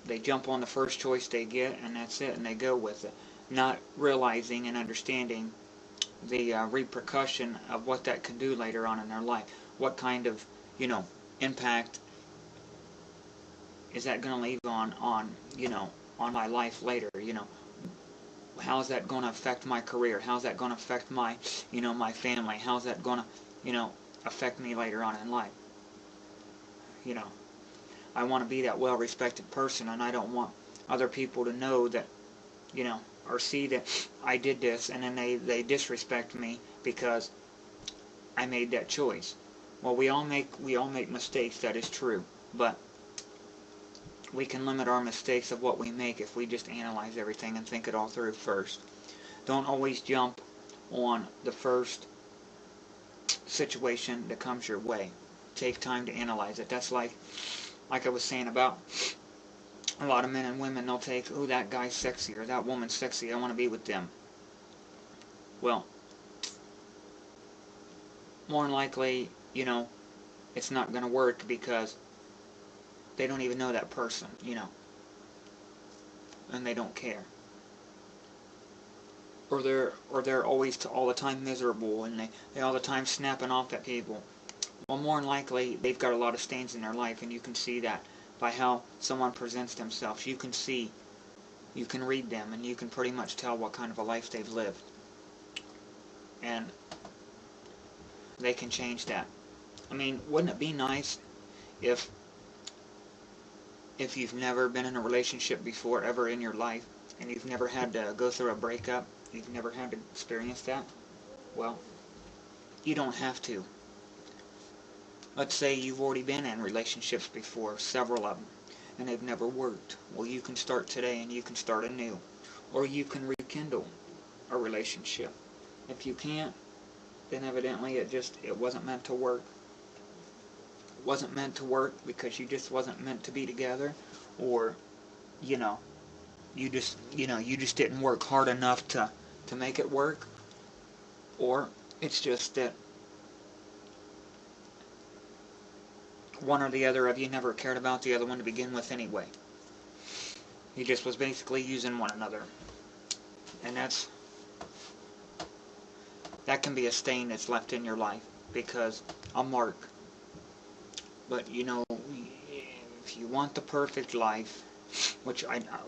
they jump on the first choice they get, and that's it, and they go with it, not realizing and understanding the repercussion of what that can do later on in their life. What kind of, you know, impact is that going to leave on, you know, on my life later, you know? How's that going to affect my career? How's that going to affect my, you know, my family? How's that going to, you know, affect me later on in life? You know, I want to be that well-respected person, and I don't want other people to know that, you know, or see that I did this, and then they disrespect me because I made that choice. Well, we all make mistakes, that is true, but we can limit our mistakes of what we make if we just analyze everything and think it all through first. Don't always jump on the first situation that comes your way. Take time to analyze it. That's like I was saying about a lot of men and women. They'll take, oh, that guy's sexy, or that woman's sexy, I want to be with them. Well, more than likely, you know, it's not going to work, because they don't even know that person, you know, and they don't care. Or they're always all the time miserable, and they all the time snapping off at people. Well, more than likely, they've got a lot of stains in their life, and you can see that by how someone presents themselves. You can see, you can read them, and you can pretty much tell what kind of a life they've lived. And they can change that. I mean, wouldn't it be nice if you've never been in a relationship before, ever in your life, and you've never had to go through a breakup, you've never had to experience that? Well, you don't have to. Let's say you've already been in relationships before, several of them, and they've never worked. Well, you can start today, and you can start anew. Or you can rekindle a relationship. If you can't, then evidently it wasn't meant to work. It wasn't meant to work because you just wasn't meant to be together, or, you know, you just didn't work hard enough to make it work, or it's just that one or the other of you never cared about the other one to begin with anyway. You just was basically using one another. And that can be a stain that's left in your life, because a mark. But, you know, if you want the perfect life, which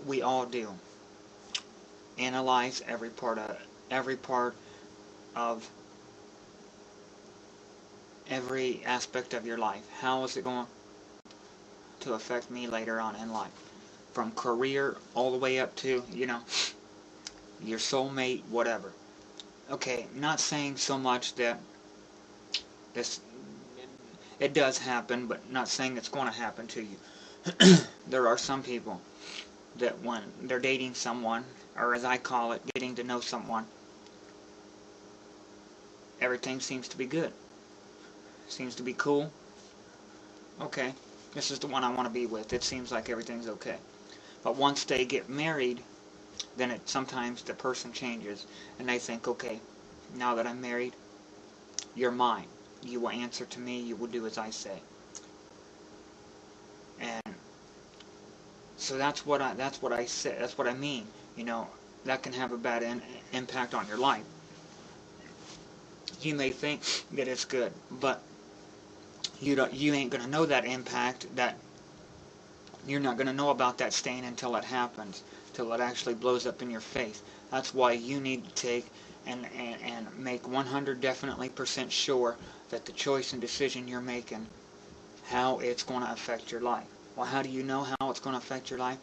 we all do, Analyze every part of every aspect of your life. How is it going to affect me later on in life? From career all the way up to, your soulmate, whatever. Okay, not saying so much that this, it does happen, but not saying it's going to happen to you. There are some people that when they're dating someone, or as I call it, getting to know someone, everything seems to be good. Seems to be cool. Okay, this is the one I want to be with. It seems like everything's okay. But once they get married, then sometimes the person changes, and they think, okay, now that I'm married, you're mine. You will answer to me. You will do as I say. And so that's what I say. That's what I mean. That can have a bad impact on your life. You may think that it's good, but you ain't gonna know that impact. That you're not gonna know about that stain until it happens, till it actually blows up in your face. That's why you need to take and make 100 definitely % sure that the choice and decision you're making, how it's going to affect your life. Well, how do you know how it's going to affect your life?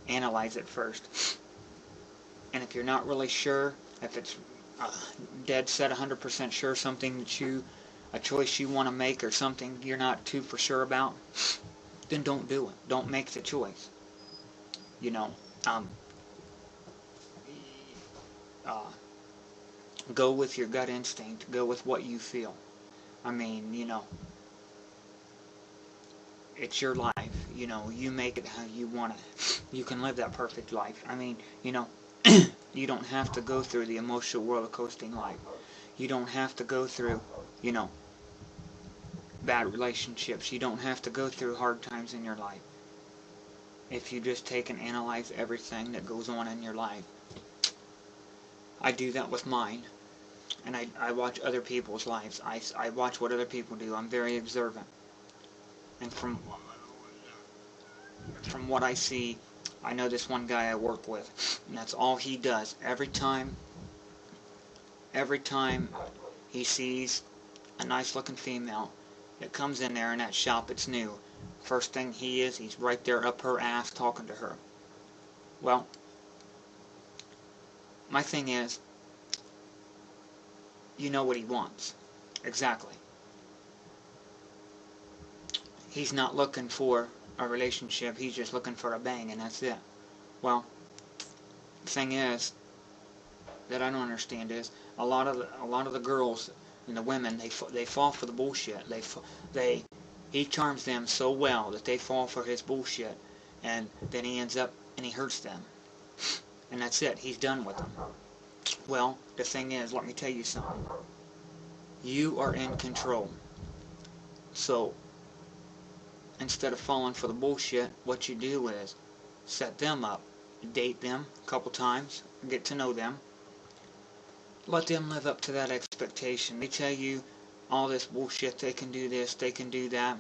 Analyze it first. And if you're not really sure, if it's dead set 100% sure something that a choice you want to make or something you're not too for sure about, then don't do it. Don't make the choice. Go with your gut instinct. Go with what you feel. I mean, it's your life. You make it how you want it. You can live that perfect life. I mean, you don't have to go through the emotional roller coasting life. You don't have to go through, bad relationships. You don't have to go through hard times in your life. If you just take and analyze everything that goes on in your life. I do that with mine. And I watch other people's lives. I watch what other people do. I'm very observant. And from what I see, I know this one guy I work with, and that's all he does. Every time he sees a nice looking female that comes in there in that shop, it's new. First thing he's right there up her ass talking to her. Well, my thing is, you know what he wants. Exactly. He's not looking for a relationship, he's just looking for a bang, and that's it. Well, the thing is that I don't understand is a lot of the girls and the women, they fall for the bullshit. He charms them so well that they fall for his bullshit, and then he ends up and he hurts them, and that's it. He's done with them. Well, the thing is, let me tell you something. You are in control. So instead of falling for the bullshit, what you do is set them up, date them a couple times, get to know them, let them live up to that expectation. They tell you all this bullshit, they can do this, they can do that.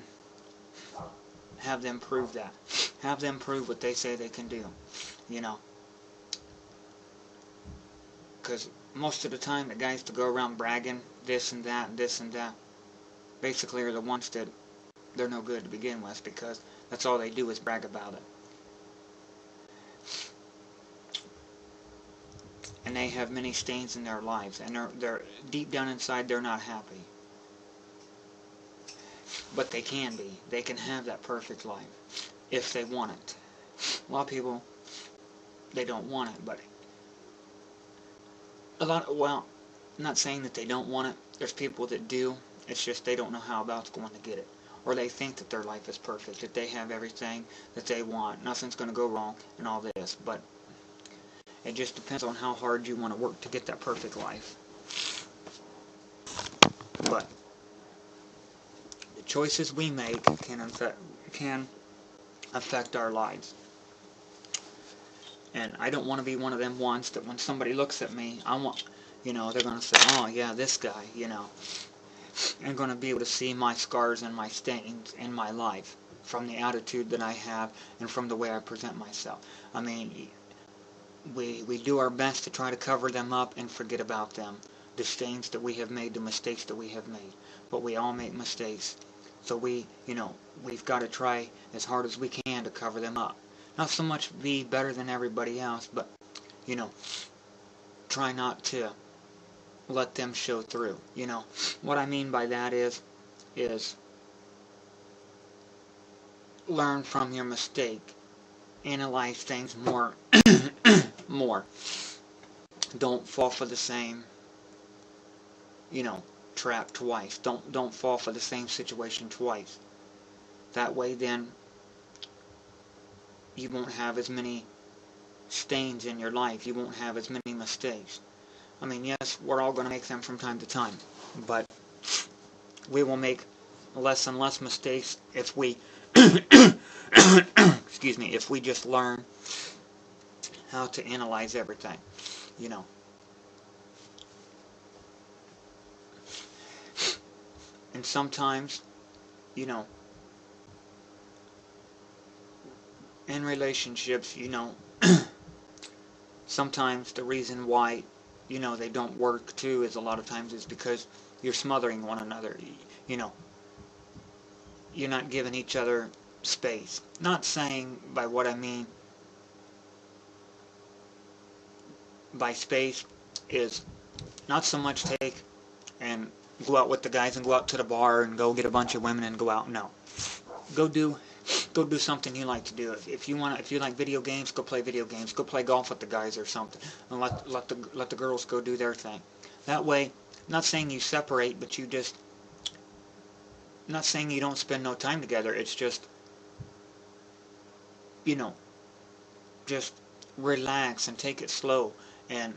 Have them prove that. Have them prove what they say they can do. Because most of the time the guys that go around bragging this and that, basically are the ones that they're no good to begin with, because that's all they do is brag about it. And they have many stains in their lives, and they're deep down inside, they're not happy. But they can be. They can have that perfect life if they want it. A lot of people, they don't want it, but well, I'm not saying that they don't want it. There's people that do. It's just they don't know how about going to get it. Or they think that their life is perfect, that they have everything that they want, nothing's going to go wrong, and all this. But it just depends on how hard you want to work to get that perfect life. But the choices we make can affect our lives. And I don't want to be one of them ones that when somebody looks at me, they're going to say, oh yeah, this guy, I'm going to be able to see my scars and my stains in my life from the attitude that I have and from the way I present myself. I mean, we do our best to try to cover them up and forget about them. The stains that we have made, the mistakes that we have made. But we all make mistakes. So we've got to try as hard as we can to cover them up. Not so much be better than everybody else, but, try not to let them show through. What I mean by that is learn from your mistake. Analyze things more. Don't fall for the same, trap twice. Don't fall for the same situation twice. That way then you won't have as many stains in your life. You won't have as many mistakes. I mean, yes, we're all going to make them from time to time, but we will make less and less mistakes if we excuse me, if we just learn how to analyze everything. And sometimes, in relationships, sometimes the reason why, they don't work too is a lot of times is because you're smothering one another. You're not giving each other space. Not saying by what I mean by space is not so much take and go out with the guys and go out to the bar and go get a bunch of women and go out. No. Go do something you like to do. If you like video games, go play video games. Go play golf with the guys or something, and let the girls go do their thing. That way, not saying you separate, but not saying you don't spend no time together. It's just, just relax and take it slow, and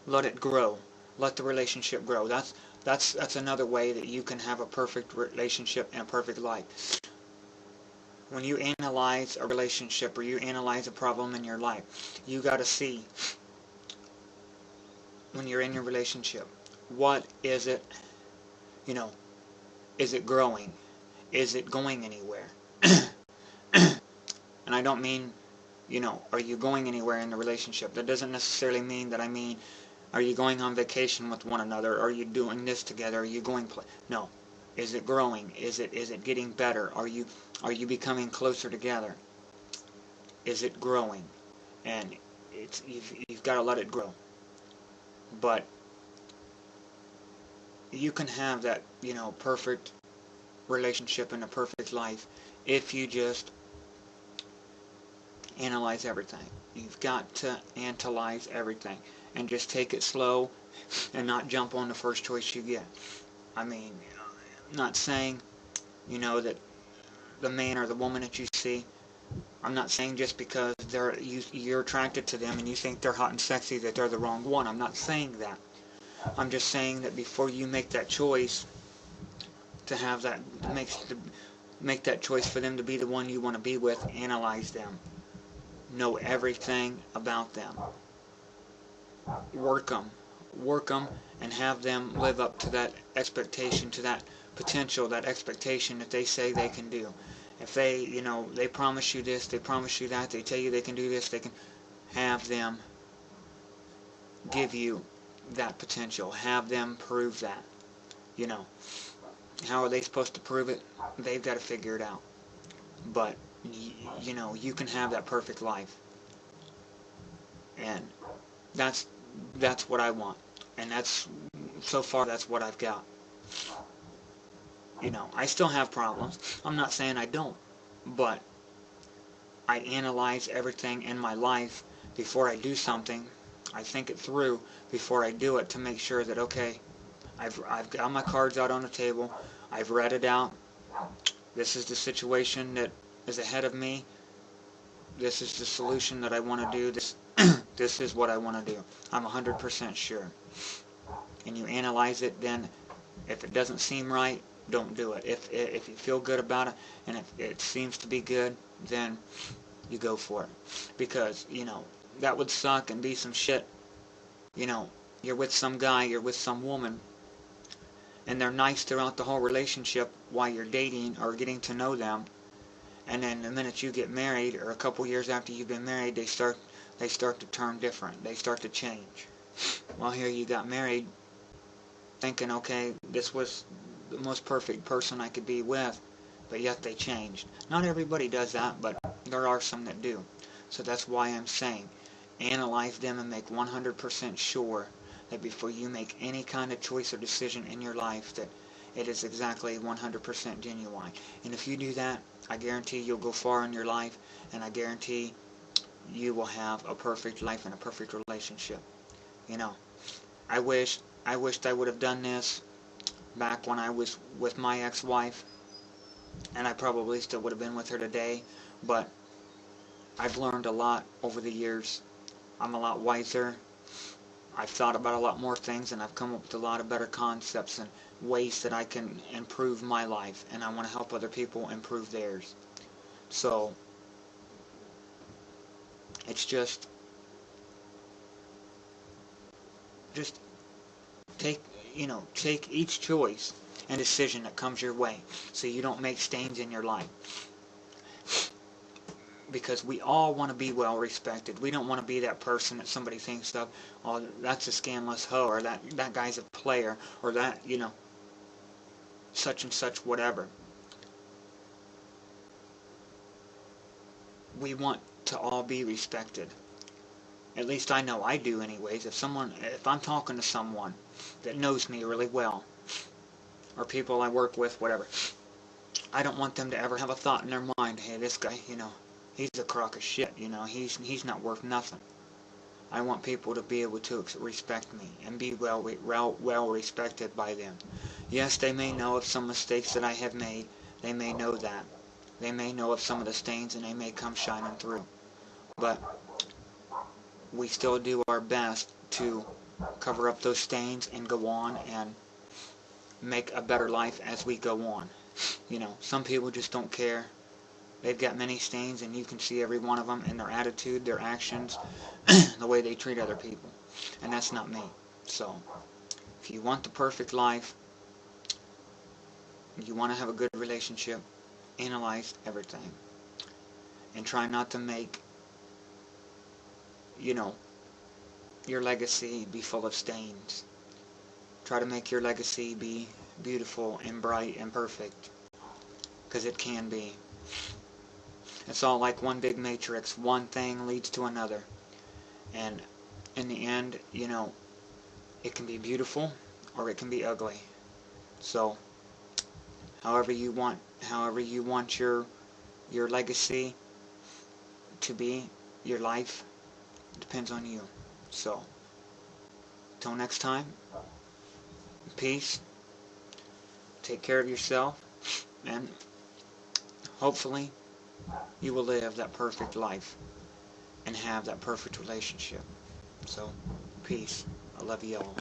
let it grow. Let the relationship grow. That's another way that you can have a perfect relationship and a perfect life. When you analyze a relationship or you analyze a problem in your life, you got to see, when you're in your relationship, what is it, is it growing? Is it going anywhere? And I don't mean, are you going anywhere in the relationship? That doesn't necessarily mean that I mean, are you going on vacation with one another? Are you doing this together? Are you going No. Is it growing? Is it getting better? Are you becoming closer together? Is it growing? And you've got to let it grow. But you can have that, perfect relationship and a perfect life if you just analyze everything. You've got to analyze everything and just take it slow and not jump on the first choice you get. I mean, not saying, that the man or the woman that you see, I'm not saying just because you're attracted to them and you think they're hot and sexy that they're the wrong one. I'm not saying that. I'm just saying that before you make that choice to have that, make that choice for them to be the one you want to be with, analyze them. Know everything about them. Work them, and have them live up to that expectation, to that potential, that expectation that they say they can do. If they, they promise you this, they promise you that, they tell you they can do this, they can have them give you that potential. Have them prove that. How are they supposed to prove it? They've got to figure it out. But, you can have that perfect life. And that's what I want. And so far that's what I've got. I still have problems. I'm not saying I don't. But I analyze everything in my life before I do something. I think it through before I do it to make sure that, okay, I've got my cards out on the table. I've read it out. This is the situation that is ahead of me. This is the solution that I want to do. This is what I want to do. I'm 100% sure. And you analyze it, then if it doesn't seem right, don't do it. If you feel good about it, and if it seems to be good, then you go for it. Because, that would suck and be some shit. You're with some guy, you're with some woman, and they're nice throughout the whole relationship while you're dating or getting to know them, And then the minute you get married, or a couple years after you've been married, they start to turn different. They start to change. Well, here you got married thinking, okay, this was the most perfect person I could be with, but yet they changed. Not everybody does that, but there are some that do. So that's why I'm saying, analyze them and make 100% sure that before you make any kind of choice or decision in your life, that it is exactly 100% genuine. And if you do that, I guarantee you'll go far in your life, and I guarantee you will have a perfect life and a perfect relationship. You know, I wished I would have done this back when I was with my ex-wife, and I probably still would have been with her today, but I've learned a lot over the years. I'm a lot wiser. I've thought about a lot more things, and I've come up with a lot of better concepts and ways that I can improve my life, and I want to help other people improve theirs. So it's just take each choice and decision that comes your way, so you don't make stains in your life. Because we all want to be well respected. We don't want to be that person that somebody thinks of, oh, that's a scandalous hoe, or that guy's a player, or that, such and such whatever. We want to all be respected. At least I know I do anyways. If I'm talking to someone that knows me really well, or people I work with, whatever, I don't want them to ever have a thought in their mind, hey, this guy, he's a crock of shit, he's not worth nothing. I want people to be able to respect me and be well respected by them. Yes, they may know of some mistakes that I have made. They may know that. They may know of some of the stains, and they may come shining through. But we still do our best to cover up those stains and go on and make a better life as we go on. Some people just don't care. They've got many stains, and you can see every one of them in their attitude, their actions, the way they treat other people. And that's not me. So, if you want the perfect life, you want to have a good relationship, analyze everything. And try not to make, your legacy be full of stains. Try to make your legacy be beautiful and bright and perfect. Because it can be. It's all like one big matrix. One thing leads to another. And in the end, it can be beautiful or it can be ugly. So, however you want your legacy to be, your life, depends on you. So, till next time, peace. Take care of yourself, and hopefully you will live that perfect life and have that perfect relationship. So, peace. I love you all.